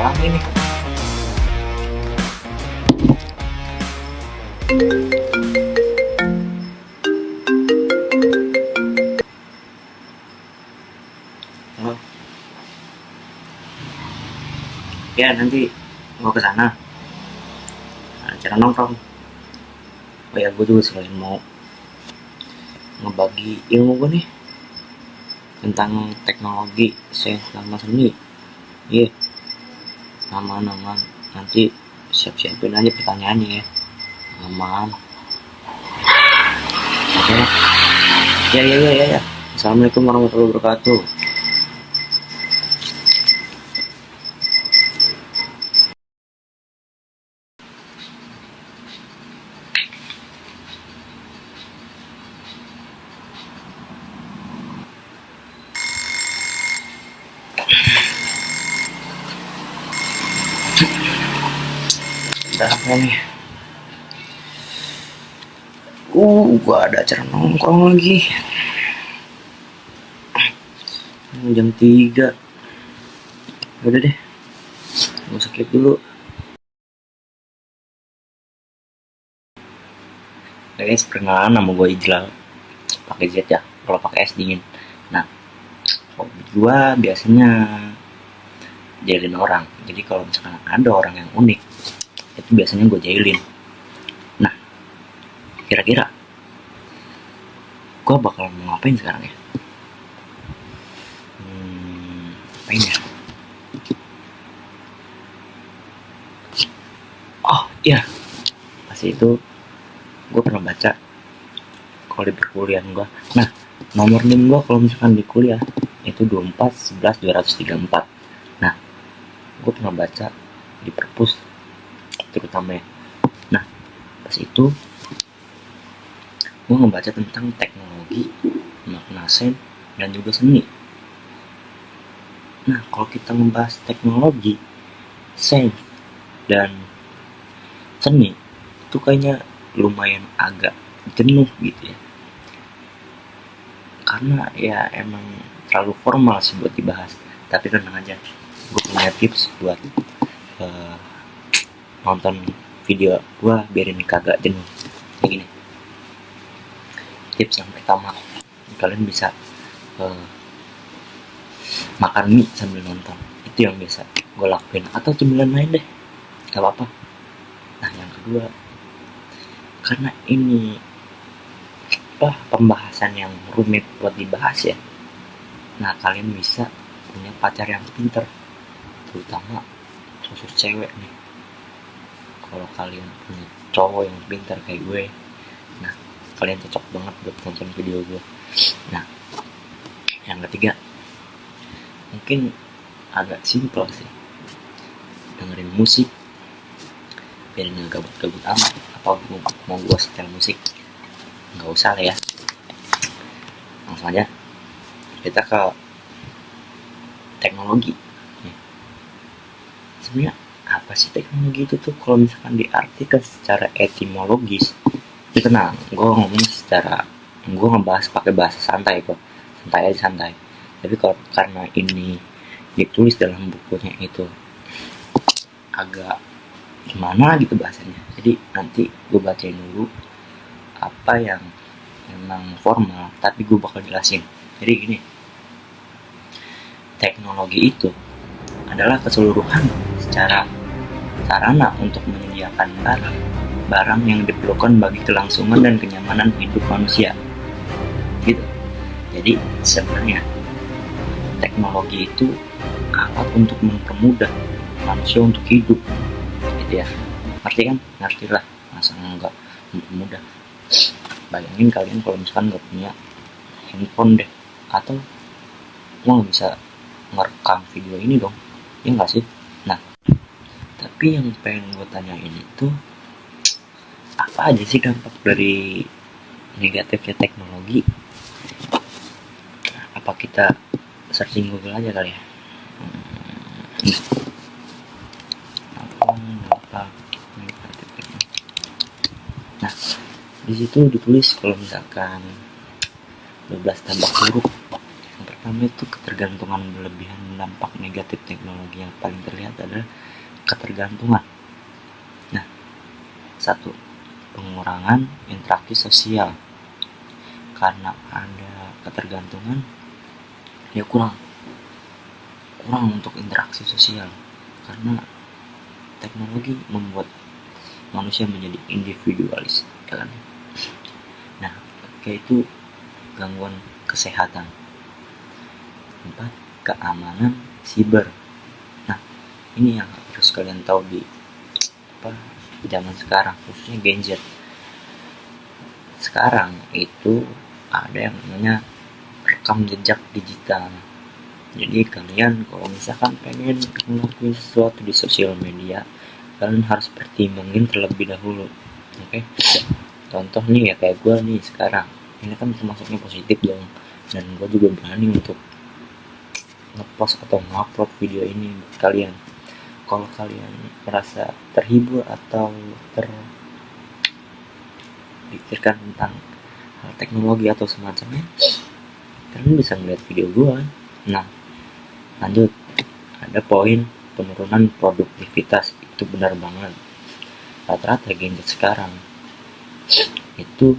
rame nih. Halo. Ya nanti gua kesana. Acara nongkrong. Oh ya, gue juga selain mau ngebagi ilmu gue nih tentang teknologi, sains sama seni. Iya, aman. Nanti siap-siapin aja pertanyaannya ya. Aman. Oke lah. Ya. Assalamualaikum warahmatullahi wabarakatuh. Udah nih. Gua ada acara nongkrong lagi. Jam 3. Udah deh. Gua skip dulu. Guys, perkenalan nama gue Ijlal. Pakai Z ya. Kalau pakai S dingin. Nah, hobi gue biasanya jailin orang. Jadi kalau misalkan ada orang yang unik, itu biasanya gue jailin. Nah, kira-kira gue bakal mau ngapain sekarang ya? Ngapain ya? Oh iya, pasti itu gue pernah baca kalau di perkuliahan gue. Nah, nomor NIM gue kalau misalkan di kuliah itu 24 11 234. Nah, gue pernah baca di perpus terutama ya. Nah, pas itu gue ngebaca tentang teknologi, makna sains dan juga seni. Nah, kalau kita membahas teknologi, sains dan seni itu kayaknya lumayan agak jenuh gitu ya, karena ya emang terlalu formal sih buat dibahas. Tapi tenang aja, gue punya tips buat nonton video gue biarin kagak jenuh. Kayak gini, tips yang pertama, kalian bisa makan mie sambil nonton. Itu yang biasa gue lakuin, atau cemilan lain deh, gak apa-apa. Nah, yang kedua, karena ini pembahasan yang rumit buat dibahas ya, nah kalian bisa punya pacar yang pinter, terutama khusus cewek nih. Kalau kalian punya cowok yang pinter kayak gue, nah kalian cocok banget buat nonton video gue. Nah, yang ketiga mungkin agak simpel sih, dengerin musik biar nggak gabut-gabut amat. Apa mau gue setel musik? Nggak usah lah ya, langsung aja kita ke teknologi. Sebenarnya apa sih teknologi itu tuh? Kalau misalkan diartikan secara etimologis, itu tenang, gue ngomong secara, gue ngebahas pakai bahasa santai kok, santai. Tapi kalau karena ini ditulis dalam bukunya itu agak gimana gitu bahasanya, jadi nanti gue bacain dulu apa yang memang formal, tapi gue bakal jelasin. Jadi gini, teknologi itu adalah keseluruhan secara sarana untuk menyediakan barang yang diperlukan bagi kelangsungan dan kenyamanan hidup manusia gitu. Jadi sebenarnya teknologi itu alat untuk mempermudah manusia untuk hidup gitu ya. Ngerti lah, masa enggak mempermudah. Bayangin kalian kalau misalkan nggak punya handphone deh, atau lo nggak bisa ngerekam video ini dong, ya nggak sih? Nah, tapi yang pengen gue tanyain itu, apa aja sih dampak dari negatifnya teknologi? Apa kita searching Google aja kali ya? Nah, di situ ditulis kalau misalkan 12 dampak buruk. Yang pertama itu ketergantungan berlebihan. Dampak negatif teknologi yang paling terlihat adalah ketergantungan. Nah, satu, pengurangan interaksi sosial. Karena ada ketergantungan, ya kurang untuk interaksi sosial, karena teknologi membuat manusia menjadi individualis, kan? Nah, yaitu gangguan kesehatan. 4, keamanan siber. Nah, ini yang harus kalian tahu di zaman sekarang, khususnya Gen Z. Sekarang itu ada yang namanya rekam jejak digital. Jadi kalian kalau misalkan pengen ngelakuin sesuatu di sosial media, kalian harus pertimbangin terlebih dahulu. Oke? Contoh nih ya, kayak gue nih sekarang, ini kan termasuknya positif dong, dan gue juga berani untuk ngepost atau ngupload video ini buat kalian. Kalau kalian merasa terhibur atau terpikirkan tentang hal teknologi atau semacamnya, kalian bisa ngeliat video gue. Nah, lanjut, ada poin penurunan produktivitas. Itu benar banget. Rata-rata Gen Z sekarang itu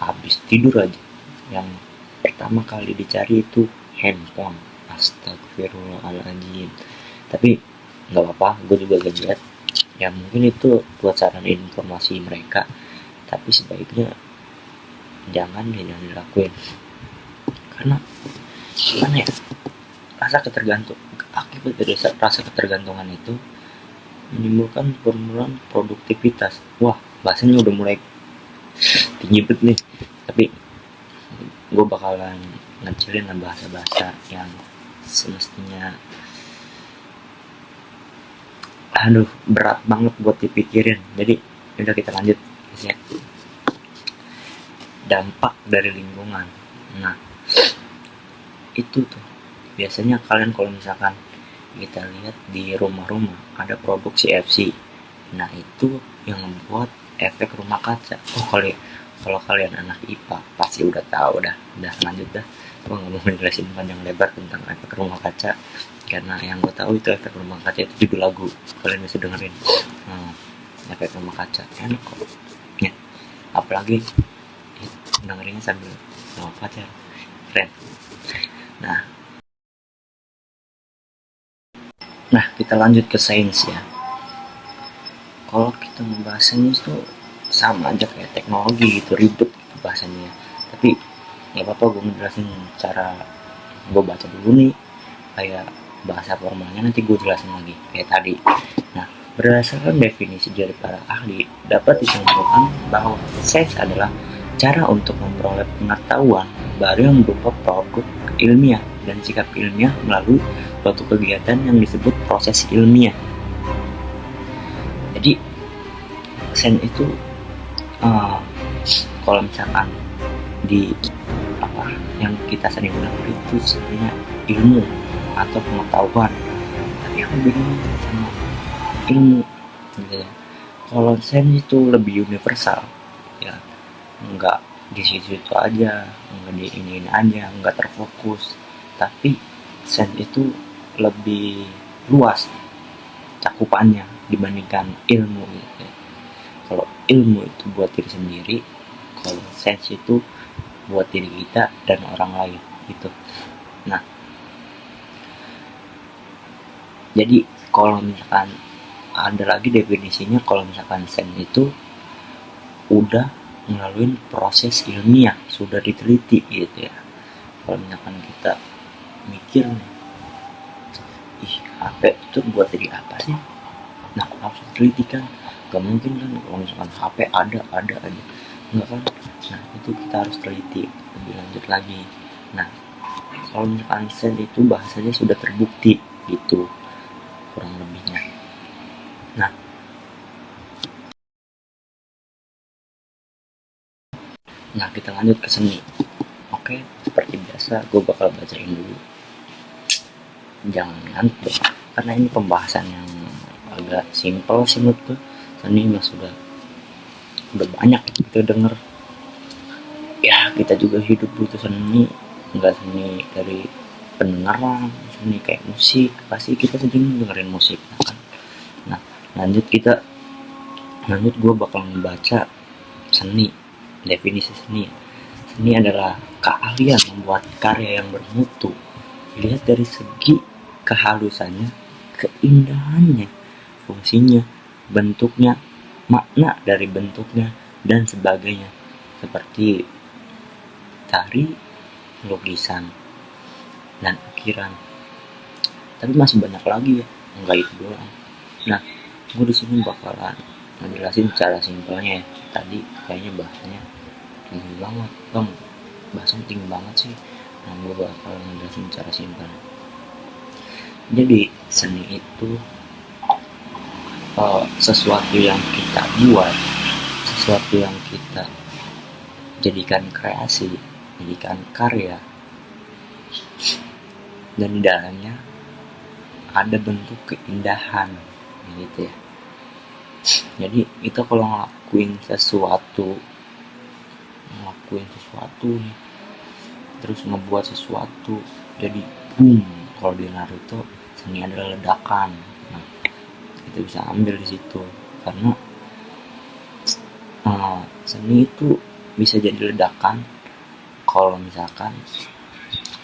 habis tidur aja, yang pertama kali dicari itu handphone. Astagfirullahaladzim. Tapi nggak apa-apa, gue juga lihat ya, mungkin itu buat saran informasi mereka, tapi sebaiknya jangan dilakuin. Karena gimana ya, akibat dari rasa ketergantungan itu menimbulkan penurunan produktivitas. Wah, bahasanya udah mulai tinggi banget nih, tapi gue bakalan ngecilin bahasa-bahasa yang semestinya berat banget buat dipikirin. Jadi udah, kita lanjut ya. Dampak dari lingkungan. Nah, itu tuh biasanya kalian kalau misalkan kita lihat di rumah-rumah ada produksi FC. Nah, itu yang membuat efek rumah kaca. Kalau kalian anak IPA pasti udah tahu dah. Udah lanjut dah. Gue nggak mau menjelasin panjang lebar tentang efek rumah kaca, karena yang gue tahu itu efek rumah kaca itu judul lagu, kalian bisa dengerin. Efek rumah kaca enak kok ya, apalagi dengerinnya sambil sama pacar, keren. Nah, kita lanjut ke sains ya. Kalau kita membahas sains itu sama aja kayak teknologi gitu, ribet gitu bahasanya. Tapi nggak apa-apa, gue ngejelasin cara gue baca dulu nih, kayak bahasa formalnya nanti gue jelasin lagi kayak tadi. Nah, berdasarkan definisi dari para ahli, dapat disimpulkan bahwa sains adalah cara untuk memperoleh pengetahuan baru yang berupa produk ilmiah dan sikap ilmiah melalui suatu kegiatan yang disebut proses ilmiah. Jadi sains itu kalau misalkan di yang kita sering gunakan itu sebenarnya ilmu atau pengetahuan, tapi aku bingung sama ilmu gitu ya. Kalau sains itu lebih universal ya, nggak di situ aja, nggak di ini aja, nggak terfokus. Tapi sains itu lebih luas cakupannya dibandingkan ilmu gitu ya. Kalau ilmu itu buat diri sendiri, kalau sains itu buat diri kita dan orang lain gitu. Nah, jadi kalau misalkan ada lagi definisinya, kalau misalkan sains itu udah melalui proses ilmiah, sudah diteliti gitu ya. Kalau misalkan kita mikir nih, HP itu buat jadi apa sih? Nah, harus diteliti kan, gak mungkin kan kalau misalkan HP ada aja, enggak kan? Nah, itu kita harus teliti lebih lanjut lagi. Nah, kalau misalkan sains itu bahasanya sudah terbukti gitu kurang lebihnya. Nah, kita lanjut ke seni. Oke, seperti biasa gue bakal bacain dulu, jangan ngantuk karena ini pembahasan yang agak simpel sih menurut gue. Seni mah udah banyak kita denger ya, kita juga hidup butuh seni. Enggak seni dari pendengar seni kayak musik, pasti kita sering dengerin musik kan. Nah, lanjut gue bakal membaca seni. Definisi seni. Seni adalah keahlian membuat karya yang bermutu, dilihat dari segi kehalusannya, keindahannya, fungsinya, bentuknya, makna dari bentuknya, dan sebagainya, seperti tari, lukisan, dan ukiran. Tapi masih banyak lagi ya, enggak itu doang. Nah, gue di sini bakalan ngejelasin cara simpelnya ya. Tadi kayaknya bahasanya tinggi banget, bang. Bahasanya tinggi banget sih. Nah, gue bakal ngejelasin cara simpel. Jadi seni itu sesuatu yang kita buat, sesuatu yang kita jadikan kreasi, jadikan karya, dan di dalamnya ada bentuk keindahan gitu ya. Jadi kita kalau ngelakuin sesuatu nih, terus ngebuat sesuatu jadi boom, kalau di Naruto seni adalah ledakan. Nah, kita bisa ambil di situ karena seni itu bisa jadi ledakan kalau misalkan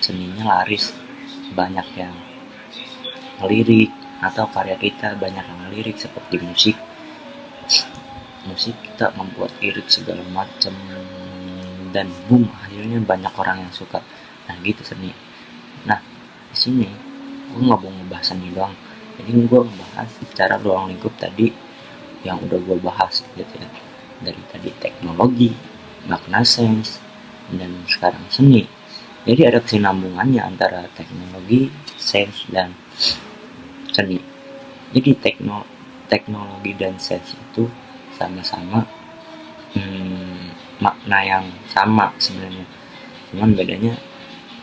seninya laris, banyak yang ngelirik, atau karya kita banyak yang ngelirik. Seperti musik kita membuat lirik segala macam dan boom, akhirnya banyak orang yang suka. Nah gitu seni. Nah di sini gue nggak mau ngebahas seni doang, jadi gue ngebahas secara ruang lingkup tadi yang udah gue bahas gitu ya, dari tadi teknologi, makna, sains, dan sekarang seni. Jadi ada kesinambungannya antara teknologi, sains, dan seni. Jadi teknologi dan sains itu sama-sama makna yang sama sebenarnya, cuman bedanya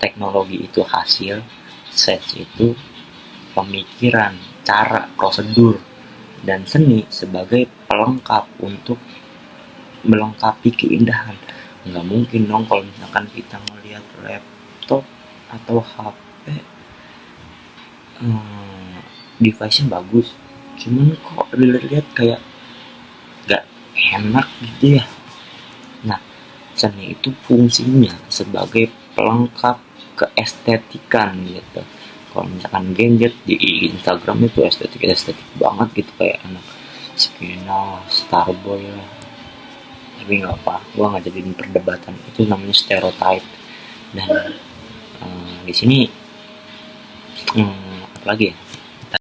teknologi itu hasil, sains itu pemikiran, cara, prosedur, dan seni sebagai pelengkap untuk melengkapi keindahan. Nggak mungkin dong kalau misalkan kita melihat laptop atau HP, device-nya bagus, cuman kok dilihat kayak gak enak gitu ya. Nah, seni itu fungsinya sebagai pelengkap keestetikan gitu. Kalau misalkan gadget di Instagram itu estetik banget gitu, kayak anak Skena, Starboy lah. Tapi nggak apa, gua nggak jadiin perdebatan, itu namanya stereotype. Dan di sini apa lagi ya,